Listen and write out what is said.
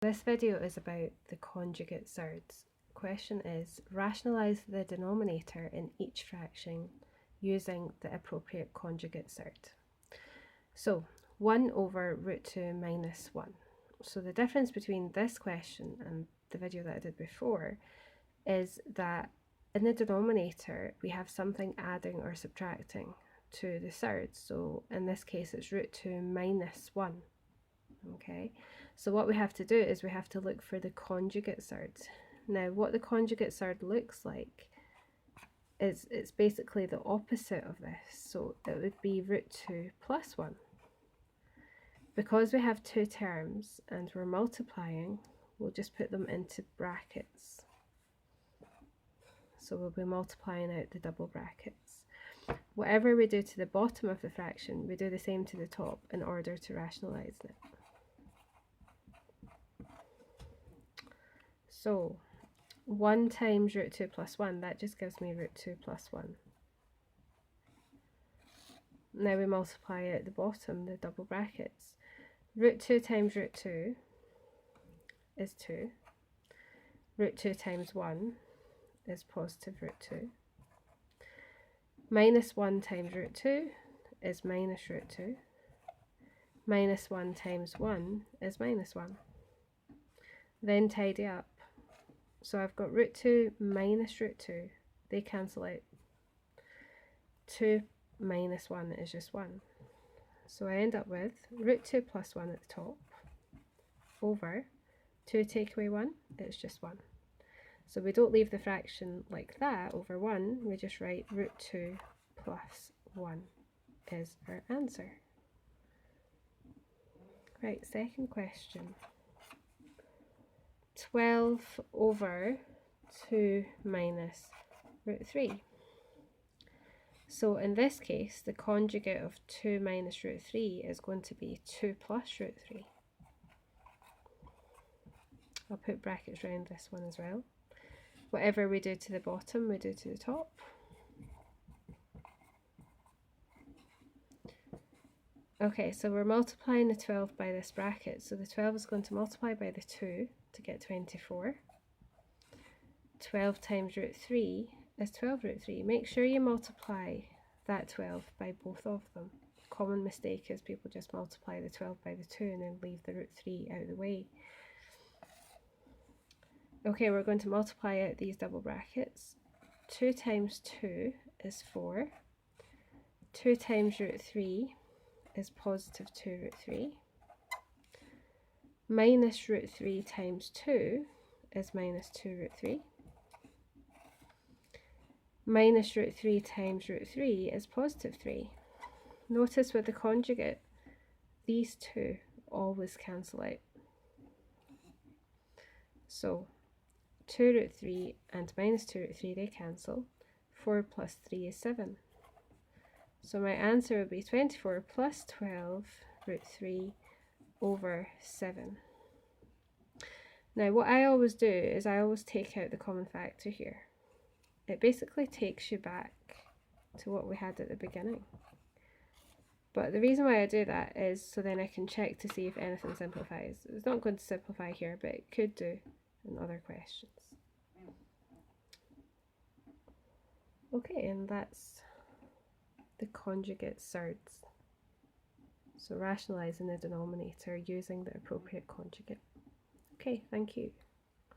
This video is about the conjugate surds. Question is, rationalise the denominator in each fraction using the appropriate conjugate surd. So 1 over root 2 minus 1. So the difference between this question and the video that I did before is that in the denominator we have something adding or subtracting to the surds. So in this case it's root 2 minus 1. Okay, so what we have to do is we have to look for the conjugate surd. Now what the conjugate surd looks like is it's basically the opposite of this, so it would be root 2 plus 1. Because we have two terms and we're multiplying, we'll just put them into brackets. So we'll be multiplying out the double brackets. Whatever we do to the bottom of the fraction, we do the same to the top in order to rationalise it. So 1 times root 2 plus 1, that just gives me root 2 plus 1. Now we multiply at the bottom, the double brackets. Root 2 times root 2 is 2. Root 2 times 1 is positive root 2. Minus 1 times root 2 is minus root 2. Minus 1 times 1 is minus 1. Then tidy up. So I've got root 2 minus root 2, they cancel out. 2 minus 1 is just 1. So I end up with root 2 plus 1 at the top over 2 take away 1, it's just 1. So we don't leave the fraction like that over 1, we just write root 2 plus 1 is our answer. Right, second question. 12 over 2 minus root 3. So in this case, the conjugate of 2 minus root 3 is going to be 2 plus root 3. I'll put brackets around this one as well. Whatever we do to the bottom, we do to the top. Okay, so we're multiplying the 12 by this bracket. So the 12 is going to multiply by the 2 to get 24. 12 times root 3 is 12 root 3. Make sure you multiply that 12 by both of them. The common mistake is people just multiply the 12 by the 2 and then leave the root 3 out of the way. Okay, we're going to multiply out these double brackets. 2 times 2 is 4. 2 times root 3 is positive 2 root 3. Minus root 3 times 2 is minus 2 root 3. Minus root 3 times root 3 is positive 3. Notice with the conjugate, these two always cancel out. So 2 root 3 and minus 2 root 3, they cancel. 4 plus 3 is 7. So my answer would be 24 plus 12 root 3 over 7. Now what I always do is I always take out the common factor here. It basically takes you back to what we had at the beginning. But the reason why I do that is so then I can check to see if anything simplifies. It's not going to simplify here, but it could do in other questions. Okay, and that's the conjugate surds. So rationalising the denominator using the appropriate conjugate. Okay, thank you.